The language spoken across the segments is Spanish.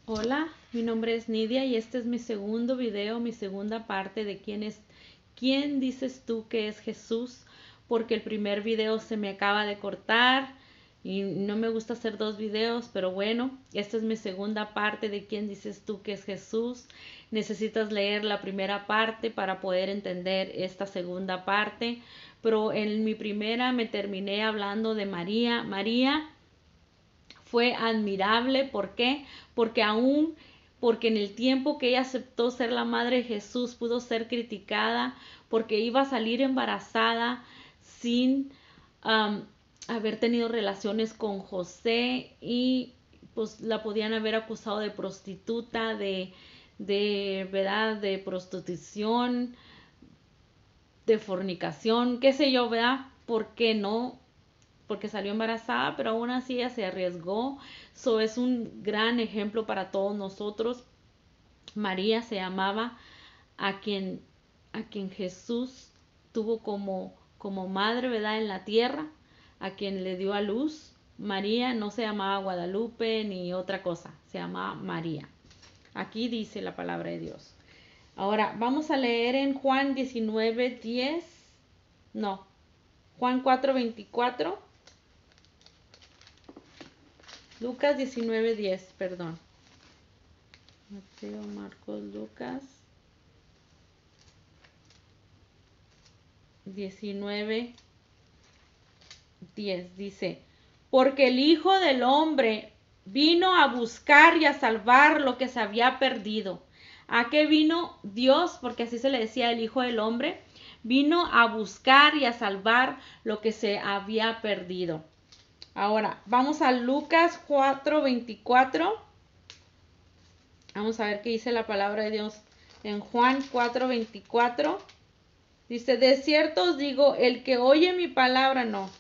Hola, mi nombre es Nidia y este es mi segundo video, mi segunda parte de quién dices tú que es Jesús, porque el primer video se me acaba de cortar y no me gusta hacer dos videos, pero bueno, esta es mi segunda parte de quién dices tú que es Jesús. Necesitas leer la primera parte para poder entender esta segunda parte, pero en mi primera me terminé hablando de María. María fue admirable. ¿Por qué? Porque en el tiempo que ella aceptó ser la madre de Jesús, pudo ser criticada porque iba a salir embarazada sin um, haber tenido relaciones con José y pues la podían haber acusado de prostituta, ¿verdad? De prostitución, de fornicación, qué sé yo, ¿verdad? ¿Por qué no? Porque salió embarazada, pero aún así ella se arriesgó. So es un gran ejemplo para todos nosotros. María se llamaba a quien, a quien Jesús tuvo como madre, ¿verdad? En la tierra, a quien le dio a luz. María no se llamaba Guadalupe ni otra cosa, se llamaba María. Aquí dice la palabra de Dios. Ahora vamos a leer en Juan 19:10. No, Juan 4:24. Lucas 19:10, perdón. Mateo, Marcos, Lucas 19:10 dice, porque el Hijo del Hombre vino a buscar y a salvar lo que se había perdido. ¿A qué vino Dios? Porque así se le decía el Hijo del Hombre. Vino a buscar y a salvar lo que se había perdido. Ahora, vamos a Lucas 4:24. Vamos a ver qué dice la palabra de Dios en Juan 4:24. Dice, de cierto os digo, el que oye mi palabra, no.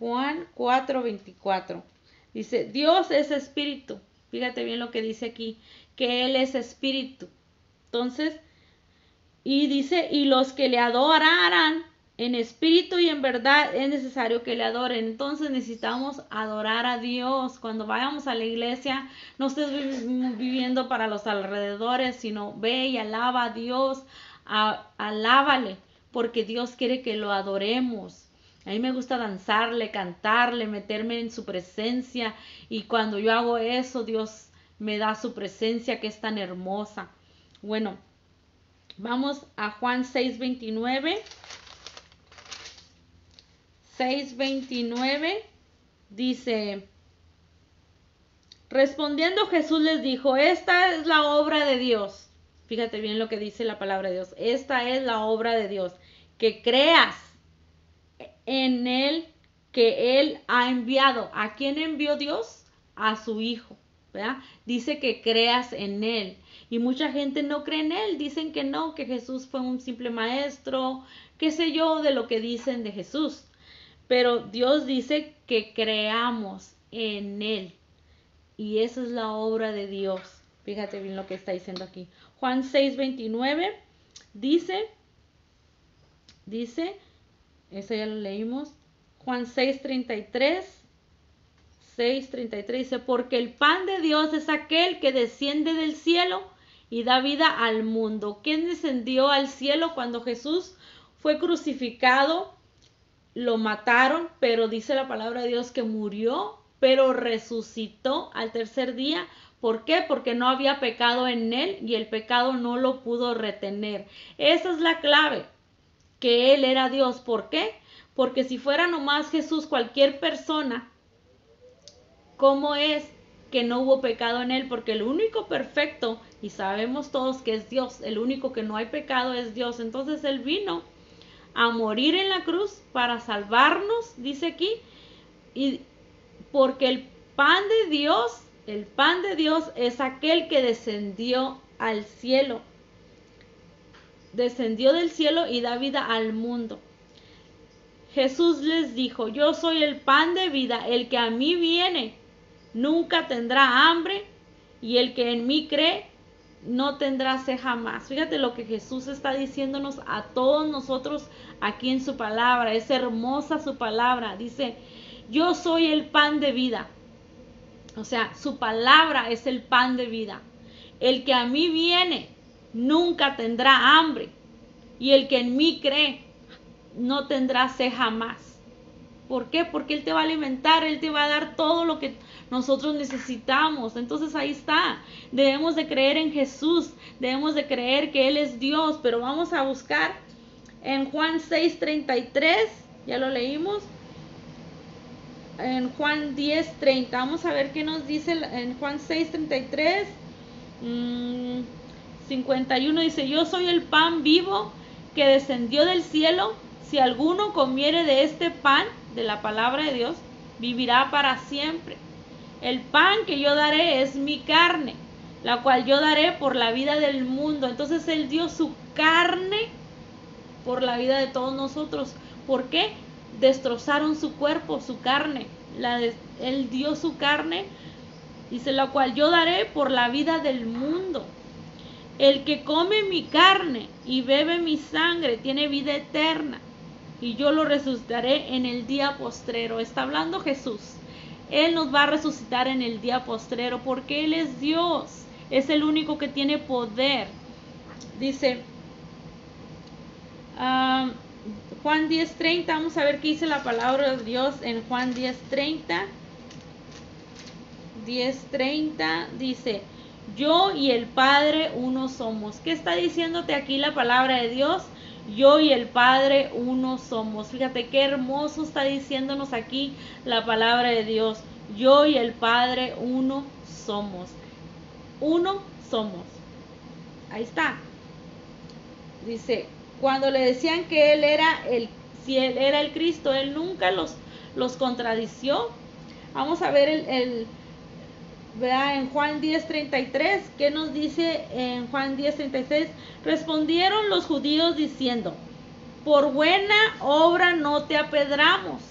Juan 4:24. Dice, Dios es espíritu. Fíjate bien lo que dice aquí, que Él es espíritu. Entonces, y dice, y los que le adorarán en espíritu y en verdad es necesario que le adoren. Entonces necesitamos adorar a Dios. Cuando vayamos a la iglesia, no estés viviendo para los alrededores, sino ve y alaba a Dios, alábale, porque Dios quiere que lo adoremos. A mí me gusta danzarle, cantarle, meterme en su presencia, y cuando yo hago eso, Dios me da su presencia que es tan hermosa. Bueno, vamos a Juan 6:29. 6:29 dice, respondiendo Jesús les dijo, esta es la obra de Dios. Fíjate bien lo que dice la palabra de Dios. Esta es la obra de Dios, que creas en Él que Él ha enviado. ¿A quién envió Dios? A su Hijo, ¿verdad? Dice que creas en Él. Y mucha gente no cree en Él. Dicen que no, que Jesús fue un simple maestro, qué sé yo de lo que dicen de Jesús. Pero Dios dice que creamos en Él. Y esa es la obra de Dios. Fíjate bien lo que está diciendo aquí. Juan 6:29 dice, eso ya lo leímos. Juan 6:33 dice, porque el pan de Dios es aquel que desciende del cielo y da vida al mundo. ¿Quién descendió al cielo cuando Jesús fue crucificado? Lo mataron, pero dice la palabra de Dios que murió, pero resucitó al tercer día. ¿Por qué? Porque no había pecado en él y el pecado no lo pudo retener. Esa es la clave, que él era Dios. ¿Por qué? Porque si fuera nomás Jesús cualquier persona, ¿cómo es que no hubo pecado en él? Porque el único perfecto, y sabemos todos que es Dios, el único que no hay pecado es Dios. Entonces él vino a morir en la cruz para salvarnos, dice aquí, y porque el pan de Dios es aquel que descendió al cielo, descendió del cielo y da vida al mundo. Jesús les dijo, yo soy el pan de vida, el que a mí viene nunca tendrá hambre y el que en mí cree no tendrá sed jamás. Fíjate lo que Jesús está diciéndonos a todos nosotros aquí en su palabra. Es hermosa su palabra. Dice, yo soy el pan de vida. O sea, su palabra es el pan de vida. El que a mí viene nunca tendrá hambre, y el que en mí cree no tendrá sed jamás. ¿Por qué? Porque Él te va a alimentar, Él te va a dar todo lo que nosotros necesitamos. Entonces ahí está. Debemos de creer en Jesús, debemos de creer que Él es Dios, pero vamos a buscar en Juan 6:33, ya lo leímos. En Juan 10:30, vamos a ver qué nos dice en Juan 6:33. 51 dice: yo soy el pan vivo que descendió del cielo. Si alguno comiere de este pan, de la palabra de Dios, vivirá para siempre. El pan que yo daré es mi carne, la cual yo daré por la vida del mundo. Entonces Él dio su carne por la vida de todos nosotros. ¿Por qué? Destrozaron su cuerpo, su carne. Él dio su carne, dice, la cual yo daré por la vida del mundo. El que come mi carne y bebe mi sangre tiene vida eterna, y yo lo resucitaré en el día postrero. Está hablando Jesús. Él nos va a resucitar en el día postrero, porque Él es Dios. Es el único que tiene poder. Dice Juan 10:30, vamos a ver qué dice la palabra de Dios en Juan 10:30. 10:30 dice: yo y el Padre uno somos. ¿Qué está diciéndote aquí la palabra de Dios? Yo y el Padre uno somos. Fíjate qué hermoso está diciéndonos aquí la palabra de Dios. Yo y el Padre uno somos. Uno somos. Ahí está. Dice, cuando le decían que si Él era el Cristo, Él nunca los contradició. Vamos a ver ¿verdad? En Juan 10:33, ¿qué nos dice en Juan 10:36? Respondieron los judíos diciendo: por buena obra no te apedramos,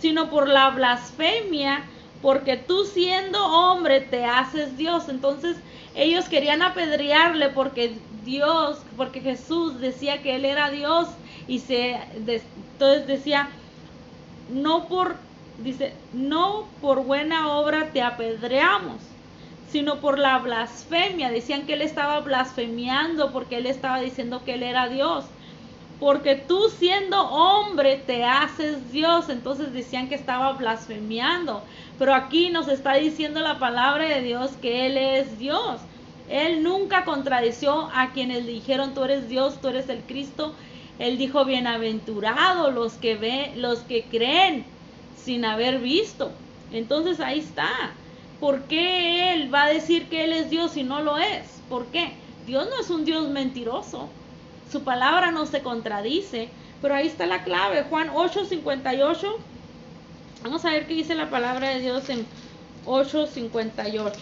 sino por la blasfemia, porque tú siendo hombre te haces Dios. Entonces ellos querían apedrearle porque Jesús decía que Él era Dios, y entonces decía, no por buena obra te apedreamos, sino por la blasfemia. Decían que Él estaba blasfemiando porque Él estaba diciendo que Él era Dios. Porque tú siendo hombre te haces Dios. Entonces decían que estaba blasfemiando. Pero aquí nos está diciendo la palabra de Dios que Él es Dios. Él nunca contradició a quienes le dijeron: tú eres Dios, tú eres el Cristo. Él dijo: bienaventurados los que creen sin haber visto. Entonces ahí está. ¿Por qué Él va a decir que Él es Dios si no lo es? ¿Por qué? Dios no es un Dios mentiroso. Su palabra no se contradice. Pero ahí está la clave. Juan 8:58. Vamos a ver qué dice la palabra de Dios en 8:58.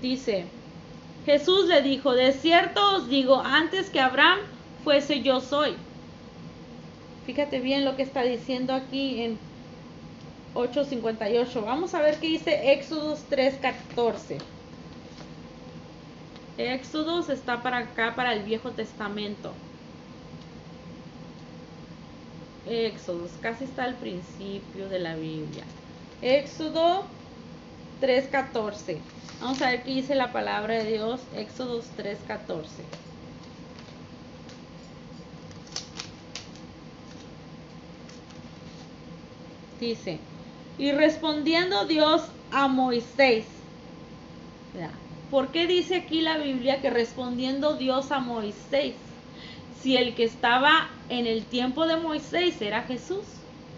Dice: Jesús le dijo: de cierto os digo, antes que Abraham fuese, yo soy. Fíjate bien lo que está diciendo aquí en 8:58. Vamos a ver qué dice Éxodos 3:14. Éxodos está para acá, para el Viejo Testamento. Éxodos, casi está al principio de la Biblia. Éxodo 3:14. Vamos a ver qué dice la palabra de Dios. Éxodos 3:14. Dice: y respondiendo Dios a Moisés. ¿Por qué dice aquí la Biblia que respondiendo Dios a Moisés? Si el que estaba en el tiempo de Moisés era Jesús.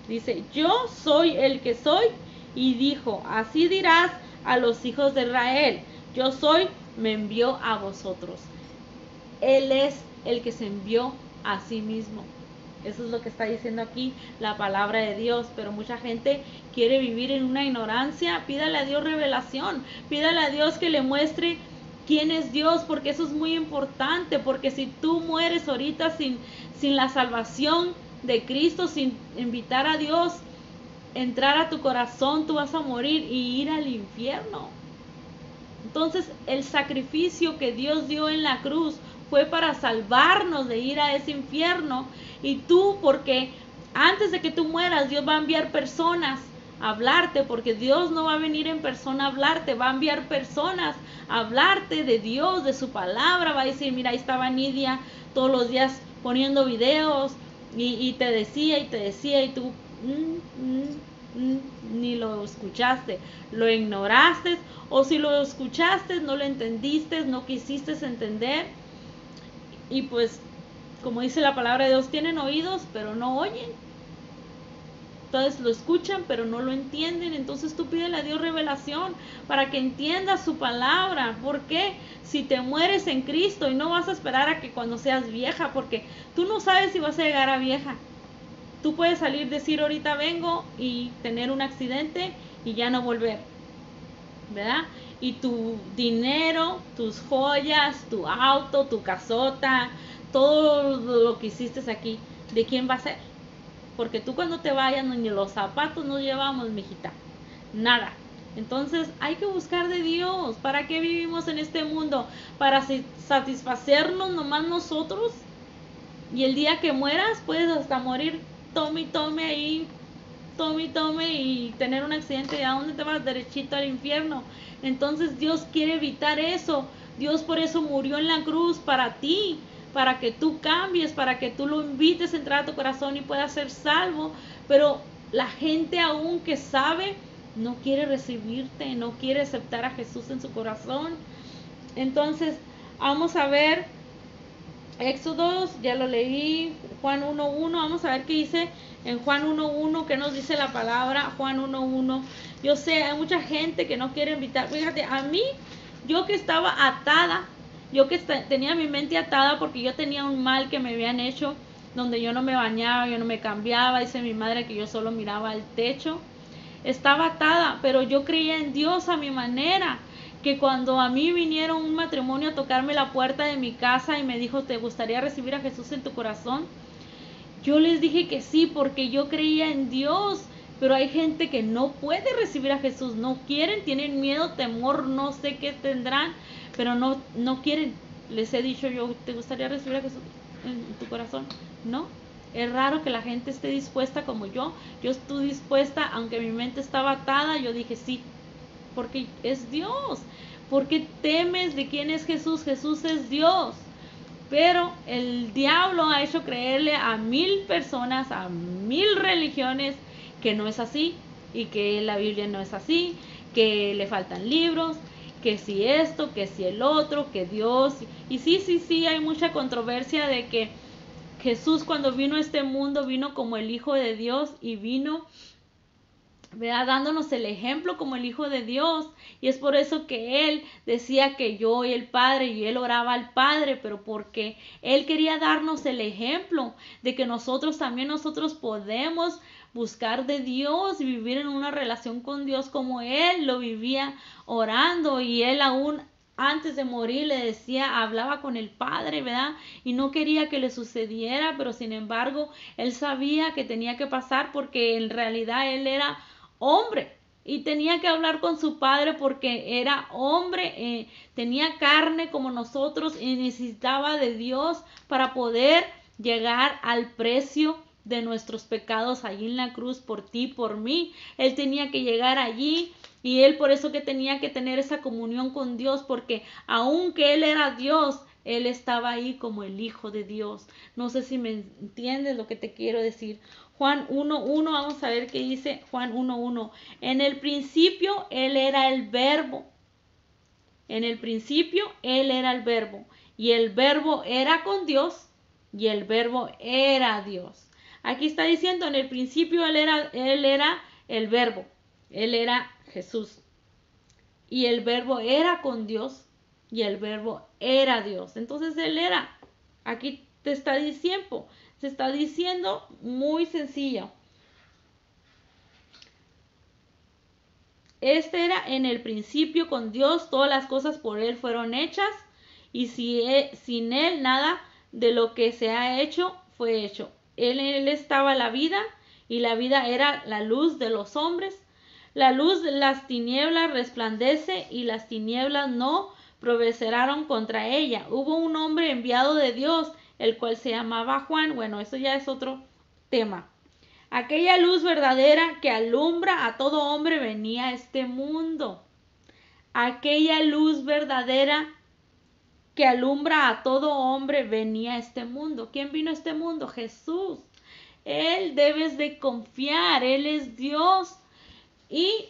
Dice: yo soy el que soy. Y dijo: así dirás a los hijos de Israel: yo soy, me envió a vosotros. Él es el que se envió a sí mismo. Eso es lo que está diciendo aquí la palabra de Dios. Pero mucha gente quiere vivir en una ignorancia. Pídale a Dios revelación. Pídale a Dios que le muestre quién es Dios, porque eso es muy importante. Porque si tú mueres ahorita sin la salvación de Cristo, sin invitar a Dios entrar a tu corazón, tú vas a morir y ir al infierno. Entonces el sacrificio que Dios dio en la cruz fue para salvarnos de ir a ese infierno. Y tú, porque antes de que tú mueras, Dios va a enviar personas hablarte, porque Dios no va a venir en persona a hablarte, va a enviar personas a hablarte de Dios, de su palabra. Va a decir, mira, ahí estaba Nidia todos los días poniendo videos y te decía y tú ni lo escuchaste, lo ignoraste, o si lo escuchaste no lo entendiste, no quisiste entender. Y pues, como dice la palabra de Dios, tienen oídos pero no oyen. Entonces lo escuchan pero no lo entienden. Entonces tú pídele a Dios revelación para que entiendas su palabra. Porque si te mueres en Cristo, y no vas a esperar a que cuando seas vieja, porque tú no sabes si vas a llegar a vieja. Tú puedes salir, decir ahorita vengo y tener un accidente y ya no volver, ¿verdad? Y tu dinero, tus joyas, tu auto, tu casota, todo lo que hiciste aquí, ¿de quién va a ser? Porque tú cuando te vayas, ni los zapatos nos llevamos, mijita, nada. Entonces hay que buscar de Dios. ¿Para qué vivimos en este mundo? ¿Para satisfacernos nomás nosotros? Y el día que mueras puedes hasta morir tome ahí, tome y tener un accidente. ¿Y a dónde te vas? Derechito al infierno. Entonces Dios quiere evitar eso. Dios por eso murió en la cruz para ti, para que tú cambies, para que tú lo invites a entrar a tu corazón y puedas ser salvo. Pero la gente aún que sabe no quiere recibirte, no quiere aceptar a Jesús en su corazón. Entonces vamos a ver Éxodo, ya lo leí, Juan 1:1, vamos a ver qué dice en Juan 1:1, qué nos dice la palabra, Juan 1:1. Yo sé, hay mucha gente que no quiere invitar. Fíjate, a mí, yo que estaba atada, yo que tenía mi mente atada porque yo tenía un mal que me habían hecho, donde yo no me bañaba, yo no me cambiaba, dice mi madre que yo solo miraba el techo. Estaba atada, pero yo creía en Dios a mi manera. Que cuando a mí vinieron un matrimonio a tocarme la puerta de mi casa y me dijo, ¿te gustaría recibir a Jesús en tu corazón? Yo les dije que sí, porque yo creía en Dios. Pero hay gente que no puede recibir a Jesús, no quieren, tienen miedo, temor, no sé qué tendrán, pero no quieren. Les he dicho yo, ¿te gustaría recibir a Jesús en tu corazón? No. Es raro que la gente esté dispuesta como yo. Yo estuve dispuesta, aunque mi mente estaba atada, yo dije sí, porque es Dios. ¿Por qué temes de quién es Jesús? Jesús es Dios. Pero el diablo ha hecho creerle a 1000 personas, a 1000 religiones, que no es así, y que la Biblia no es así, que le faltan libros, que si esto, que si el otro, que Dios. Y sí, hay mucha controversia de que Jesús, cuando vino a este mundo, vino como el Hijo de Dios y vino, ¿verdad?, dándonos el ejemplo como el Hijo de Dios. Y es por eso que Él decía que yo y el Padre, y Él oraba al Padre, pero porque Él quería darnos el ejemplo de que nosotros podemos buscar de Dios y vivir en una relación con Dios como Él lo vivía orando. Y Él aún antes de morir le decía, hablaba con el Padre, ¿verdad? Y no quería que le sucediera, pero sin embargo Él sabía que tenía que pasar, porque en realidad Él era hombre y tenía que hablar con su Padre porque era hombre, tenía carne como nosotros y necesitaba de Dios para poder llegar al precio de nuestros pecados allí en la cruz por ti, por mí. Él tenía que llegar allí, y Él por eso que tenía que tener esa comunión con Dios, porque aunque Él era Dios, Él estaba ahí como el Hijo de Dios. No sé si me entiendes lo que te quiero decir. Juan 1:1, vamos a ver qué dice Juan 1:1. En el principio Él era el Verbo. En el principio Él era el Verbo. Y el Verbo era con Dios. Y el Verbo era Dios. Aquí está diciendo, en el principio Él era el Verbo. Él era Jesús. Y el Verbo era con Dios. Y el Verbo era Dios. Entonces Él era. Aquí te está diciendo. Se está diciendo muy sencillo. Este era en el principio con Dios, todas las cosas por Él fueron hechas, y sin Él nada de lo que se ha hecho fue hecho. En Él estaba la vida, y la vida era la luz de los hombres. La luz de las tinieblas resplandece, y las tinieblas no prevalecerán contra ella. Hubo un hombre enviado de Dios, el cual se llamaba Juan. Bueno, eso ya es otro tema. Aquella luz verdadera que alumbra a todo hombre venía a este mundo. Aquella luz verdadera que alumbra a todo hombre venía a este mundo. ¿Quién vino a este mundo? Jesús. Él debes de confiar, Él es Dios. Y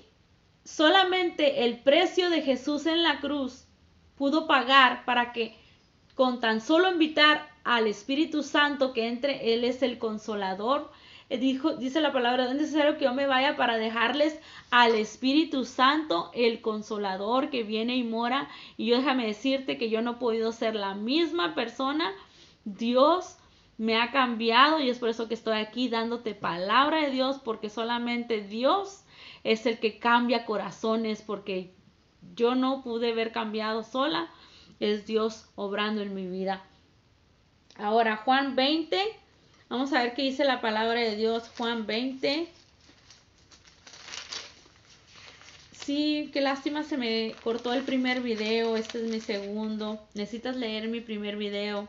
solamente el precio de Jesús en la cruz pudo pagar para que con tan solo invitar al Espíritu Santo que entre, Él es el consolador. Dice la palabra, es necesario que yo me vaya para dejarles al Espíritu Santo, el consolador que viene y mora. Y yo déjame decirte que yo no he podido ser la misma persona. Dios me ha cambiado y es por eso que estoy aquí dándote palabra de Dios, porque solamente Dios es el que cambia corazones, porque yo no pude haber cambiado sola, es Dios obrando en mi vida. Ahora Juan 20, vamos a ver qué dice la palabra de Dios. Juan 20. Sí, qué lástima, se me cortó el primer video, este es mi segundo. Necesitas leer mi primer video.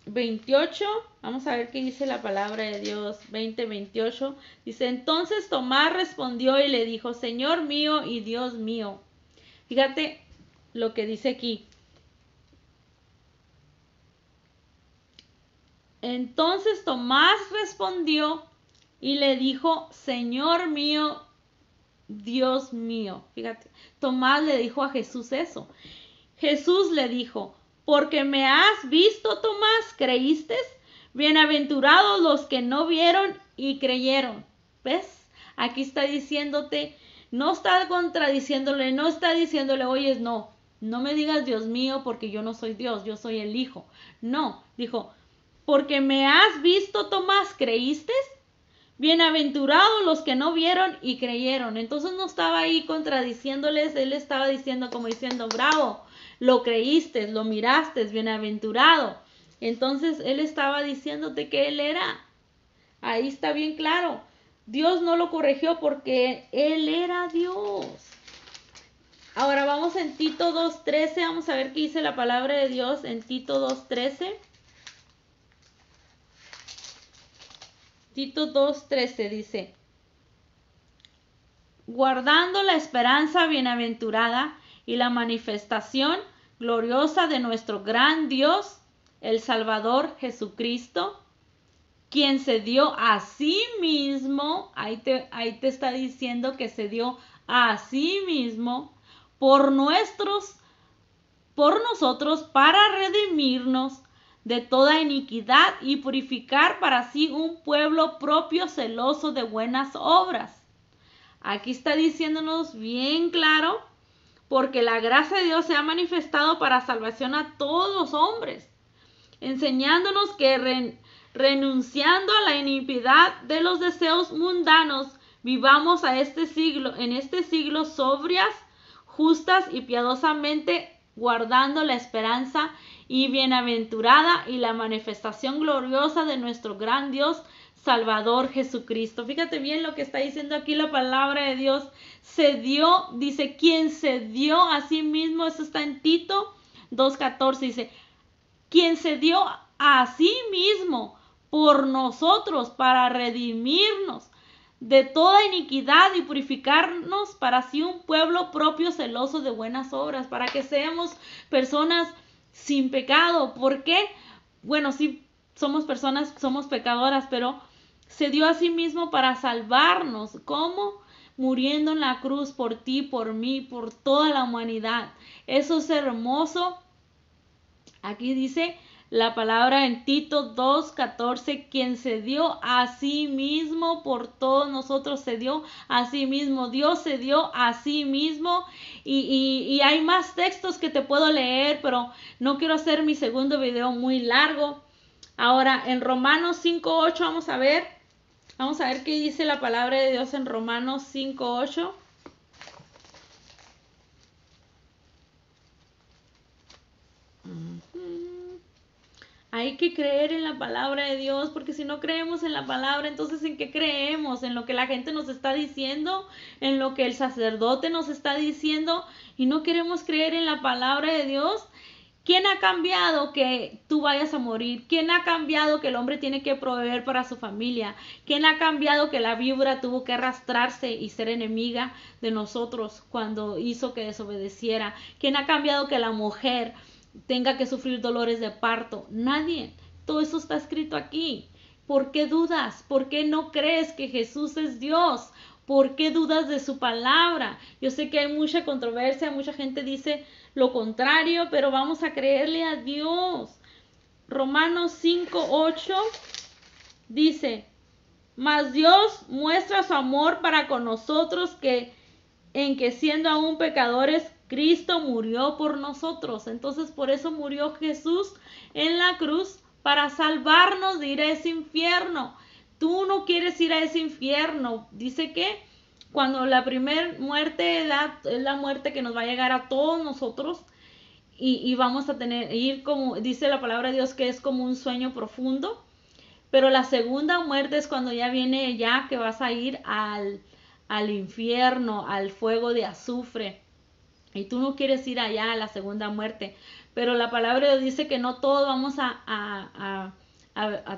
28, vamos a ver qué dice la palabra de Dios. 28, dice, entonces Tomás respondió y le dijo, Señor mío y Dios mío. Fíjate lo que dice aquí. Entonces Tomás respondió y le dijo, Señor mío, Dios mío. Fíjate, Tomás le dijo a Jesús eso. Jesús le dijo, porque me has visto, Tomás, ¿creíste? Bienaventurados los que no vieron y creyeron. ¿Ves? Aquí está diciéndote, no está contradiciéndole, no está diciéndole, oye, no me digas Dios mío porque yo no soy Dios, yo soy el Hijo. No, dijo, porque me has visto, Tomás, ¿creíste? Bienaventurados los que no vieron y creyeron. Entonces no estaba ahí contradiciéndoles, él estaba diciendo como diciendo, bravo, lo creíste, lo miraste, bienaventurado. Entonces él estaba diciéndote que él era. Ahí está bien claro. Dios no lo corrigió porque él era Dios. Ahora vamos en Tito 2:13, vamos a ver qué dice la palabra de Dios en Tito 2:13. Tito 2:13 dice, guardando la esperanza bienaventurada y la manifestación gloriosa de nuestro gran Dios, el Salvador Jesucristo, quien se dio a sí mismo, ahí te está diciendo que se dio a sí mismo por nosotros para redimirnos de toda iniquidad y purificar para sí un pueblo propio celoso de buenas obras. Aquí está diciéndonos bien claro, porque la gracia de Dios se ha manifestado para salvación a todos los hombres, enseñándonos que renunciando a la iniquidad de los deseos mundanos, vivamos en este siglo sobrias, justas y piadosamente, guardando la esperanza y bienaventurada y la manifestación gloriosa de nuestro gran Dios Salvador Jesucristo. Fíjate bien lo que está diciendo aquí la palabra de Dios. Se dio, dice, quien se dio a sí mismo, eso está en Tito 2:14, dice, quien se dio a sí mismo por nosotros para redimirnos de toda iniquidad y purificarnos para sí un pueblo propio celoso de buenas obras, para que seamos personas sin pecado. ¿Por qué? Bueno, sí somos personas, somos pecadoras, pero se dio a sí mismo para salvarnos. ¿Cómo? Muriendo en la cruz por ti, por mí, por toda la humanidad. Eso es hermoso. Aquí dice la palabra en Tito 2:14, quien se dio a sí mismo por todos nosotros, se dio a sí mismo, Dios se dio a sí mismo. Y hay más textos que te puedo leer, pero no quiero hacer mi segundo video muy largo. Ahora en Romanos 5:8 vamos a ver qué dice la palabra de Dios en Romanos 5:8. Hay que creer en la palabra de Dios, porque si no creemos en la palabra, entonces ¿en qué creemos? ¿En lo que la gente nos está diciendo? ¿En lo que el sacerdote nos está diciendo? Y no queremos creer en la palabra de Dios. ¿Quién ha cambiado que tú vayas a morir? ¿Quién ha cambiado que el hombre tiene que proveer para su familia? ¿Quién ha cambiado que la víbora tuvo que arrastrarse y ser enemiga de nosotros cuando hizo que desobedeciera? ¿Quién ha cambiado que la mujer tenga que sufrir dolores de parto? Nadie. Todo eso está escrito aquí. ¿Por qué dudas? ¿Por qué no crees que Jesús es Dios? ¿Por qué dudas de su palabra? Yo sé que hay mucha controversia, mucha gente dice lo contrario, pero vamos a creerle a Dios. Romanos 5:8 dice, mas Dios muestra su amor para con nosotros en que siendo aún pecadores, Cristo murió por nosotros. Entonces por eso murió Jesús en la cruz, para salvarnos de ir a ese infierno. Tú no quieres ir a ese infierno. Dice que cuando la primer muerte es la muerte que nos va a llegar a todos nosotros, y vamos a ir como dice la palabra de Dios, que es como un sueño profundo. Pero la segunda muerte es cuando ya viene, ya que vas a ir al infierno, al fuego de azufre. Y tú no quieres ir allá a la segunda muerte. Pero la palabra de Dios dice que no todos vamos a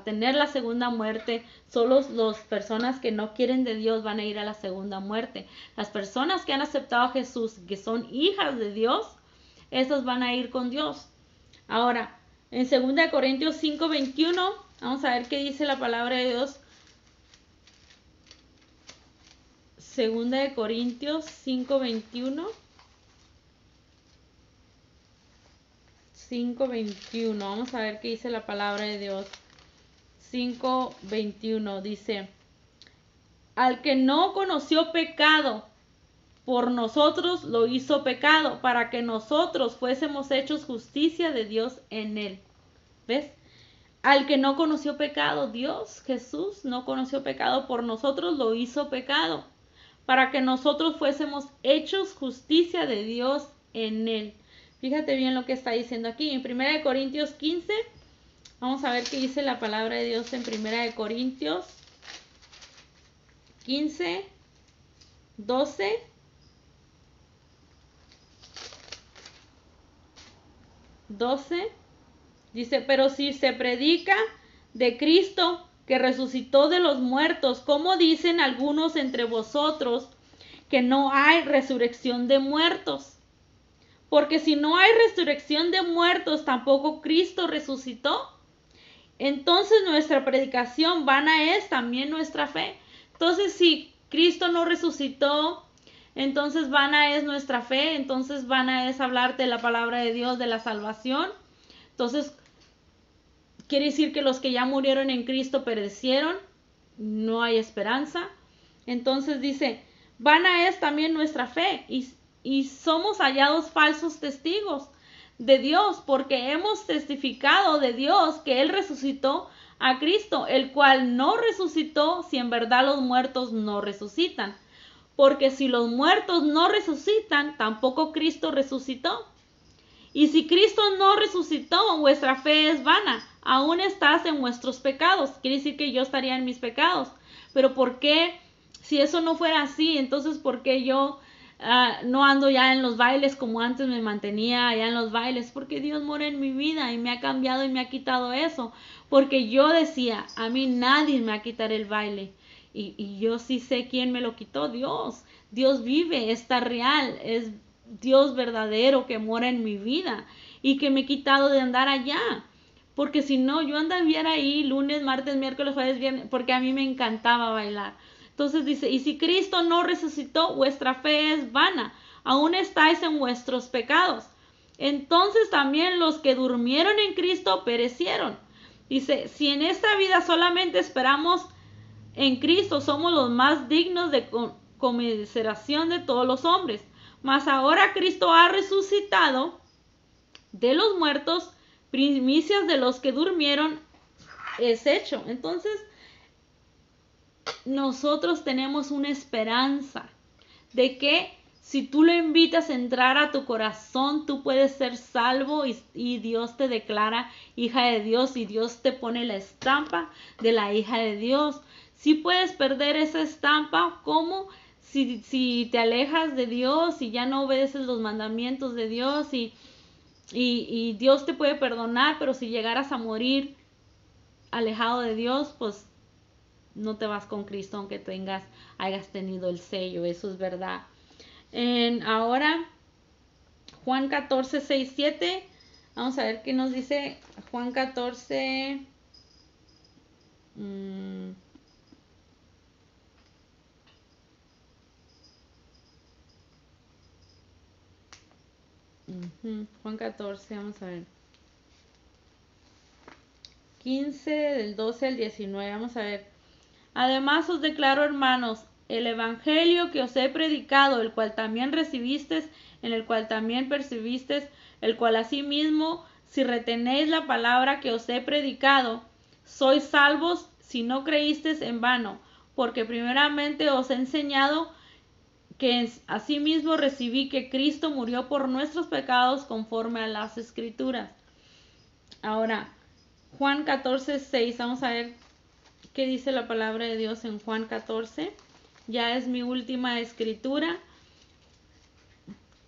tener la segunda muerte. Solo las personas que no quieren de Dios van a ir a la segunda muerte. Las personas que han aceptado a Jesús, que son hijas de Dios, esas van a ir con Dios. Ahora, en 2 Corintios 5:21, vamos a ver qué dice la palabra de Dios. 2 Corintios 5:21. 5:21. Vamos a ver qué dice la palabra de Dios. 5:21 dice, al que no conoció pecado, por nosotros lo hizo pecado, para que nosotros fuésemos hechos justicia de Dios en él. ¿Ves? Al que no conoció pecado, Dios, Jesús, no conoció pecado, por nosotros lo hizo pecado, para que nosotros fuésemos hechos justicia de Dios en él. Fíjate bien lo que está diciendo aquí. En 1 Corintios 15, vamos a ver qué dice la palabra de Dios en 1 Corintios 15, 12. Dice, pero si se predica de Cristo que resucitó de los muertos, ¿cómo dicen algunos entre vosotros que no hay resurrección de muertos? Porque si no hay resurrección de muertos, tampoco Cristo resucitó. Entonces nuestra predicación vana es también nuestra fe. Entonces si Cristo no resucitó, entonces vana es nuestra fe, entonces vana es hablarte de la palabra de Dios, de la salvación. Entonces quiere decir que los que ya murieron en Cristo perecieron, no hay esperanza. Entonces dice, vana es también nuestra fe y somos hallados falsos testigos de Dios, porque hemos testificado de Dios que Él resucitó a Cristo, el cual no resucitó si en verdad los muertos no resucitan. Porque si los muertos no resucitan, tampoco Cristo resucitó. Y si Cristo no resucitó, vuestra fe es vana, aún estás en vuestros pecados. Quiere decir que yo estaría en mis pecados. Pero ¿por qué? Si eso no fuera así, entonces ¿por qué yo no ando ya en los bailes como antes me mantenía allá en los bailes? Porque Dios mora en mi vida y me ha cambiado y me ha quitado eso. Porque yo decía, a mí nadie me va a quitar el baile. Y yo sí sé quién me lo quitó, Dios. Dios vive, está real, es Dios verdadero que mora en mi vida y que me he quitado de andar allá. Porque si no, yo andaría ahí lunes, martes, miércoles, jueves, viernes, porque a mí me encantaba bailar. Entonces dice, y si Cristo no resucitó, vuestra fe es vana, aún estáis en vuestros pecados. Entonces también los que durmieron en Cristo perecieron. Dice, si en esta vida solamente esperamos en Cristo, somos los más dignos de conmiseración de todos los hombres. Mas ahora Cristo ha resucitado de los muertos, primicias de los que durmieron es hecho. Entonces, nosotros tenemos una esperanza de que si tú lo invitas a entrar a tu corazón, tú puedes ser salvo y Dios te declara hija de Dios y Dios te pone la estampa de la hija de Dios. Sí puedes perder esa estampa como si te alejas de Dios y ya no obedeces los mandamientos de Dios y y Dios te puede perdonar, pero si llegaras a morir alejado de Dios, pues no te vas con Cristo aunque hayas tenido el sello, eso es verdad. Ahora, Juan 14, 6, 7, vamos a ver qué nos dice Juan 14. Juan 14, vamos a ver. 15 del 12 al 19, vamos a ver. Además os declaro, hermanos, el evangelio que os he predicado, el cual también recibisteis, en el cual también percibisteis, el cual asimismo, si retenéis la palabra que os he predicado, sois salvos si no creísteis en vano, porque primeramente os he enseñado que asimismo recibí que Cristo murió por nuestros pecados conforme a las Escrituras. Ahora, Juan 14, 6, vamos a ver qué dice la palabra de Dios en Juan 14. Ya es mi última escritura.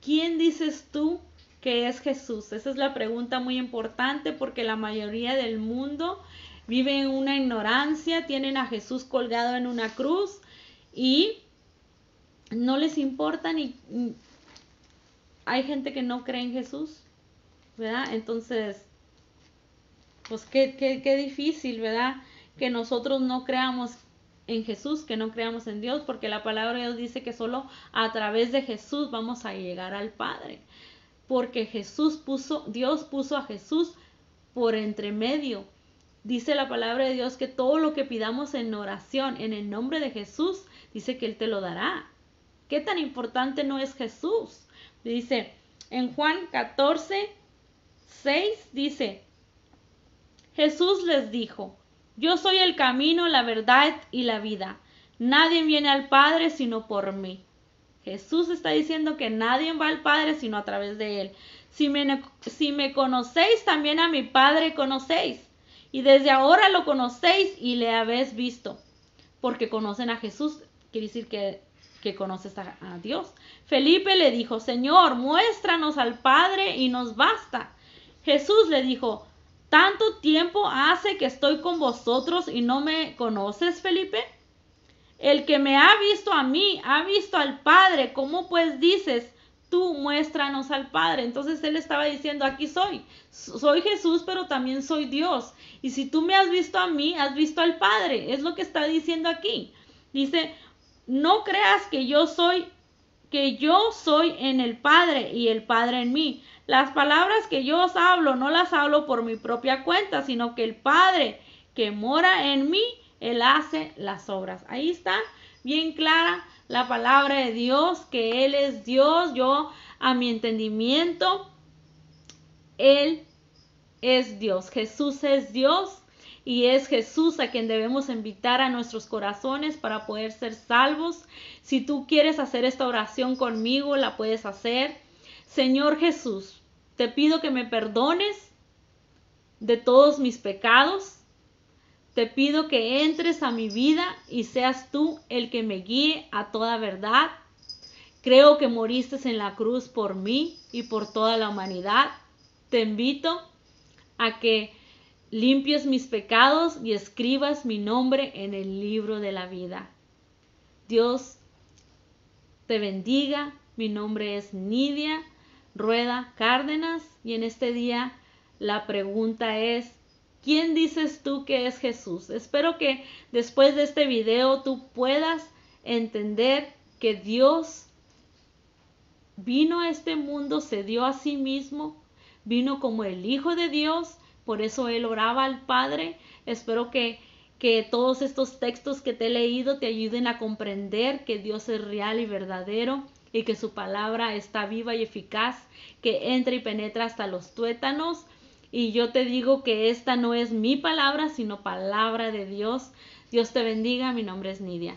¿Quién dices tú que es Jesús? Esa es la pregunta muy importante porque la mayoría del mundo vive en una ignorancia, tienen a Jesús colgado en una cruz y no les importa ni hay gente que no cree en Jesús, ¿verdad? Entonces, pues qué difícil, ¿verdad? Que nosotros no creamos en Jesús, que no creamos en Dios, porque la palabra de Dios dice que solo a través de Jesús vamos a llegar al Padre, porque Dios puso a Jesús por entre medio. Dice la palabra de Dios que todo lo que pidamos en oración, en el nombre de Jesús, dice que Él te lo dará. ¿Qué tan importante no es Jesús? Dice en Juan 14, 6, dice, Jesús les dijo, yo soy el camino, la verdad y la vida. Nadie viene al Padre sino por mí. Jesús está diciendo que nadie va al Padre sino a través de Él. Si me conocéis, también a mi Padre conocéis. Y desde ahora lo conocéis y le habéis visto. Porque conocen a Jesús, quiere decir que conoces a Dios. Felipe le dijo, Señor, muéstranos al Padre y nos basta. Jesús le dijo, ¿tanto tiempo hace que estoy con vosotros y no me conoces, Felipe? El que me ha visto a mí, ha visto al Padre. ¿Cómo pues dices, tú muéstranos al Padre? Entonces él estaba diciendo, aquí soy. Soy Jesús, pero también soy Dios. Y si tú me has visto a mí, has visto al Padre. Es lo que está diciendo aquí. Dice, no creas que yo soy en el Padre y el Padre en mí. Las palabras que yo os hablo, no las hablo por mi propia cuenta, sino que el Padre que mora en mí, Él hace las obras. Ahí está bien clara la palabra de Dios, que Él es Dios. Yo, a mi entendimiento, Él es Dios. Jesús es Dios. Y es Jesús a quien debemos invitar a nuestros corazones para poder ser salvos. Si tú quieres hacer esta oración conmigo, la puedes hacer. Señor Jesús, te pido que me perdones de todos mis pecados. Te pido que entres a mi vida y seas tú el que me guíe a toda verdad. Creo que moriste en la cruz por mí y por toda la humanidad. Te invito a que limpies mis pecados y escribas mi nombre en el libro de la vida. Dios te bendiga. Mi nombre es Nidia Rueda Cárdenas y en este día la pregunta es, ¿quién dices tú que es Jesús? Espero que después de este video tú puedas entender que Dios vino a este mundo, se dio a sí mismo, vino como el Hijo de Dios. Por eso él oraba al Padre. Espero que todos estos textos que te he leído te ayuden a comprender que Dios es real y verdadero y que su palabra está viva y eficaz, que entra y penetra hasta los tuétanos. Y yo te digo que esta no es mi palabra, sino palabra de Dios. Dios te bendiga. Mi nombre es Nidia.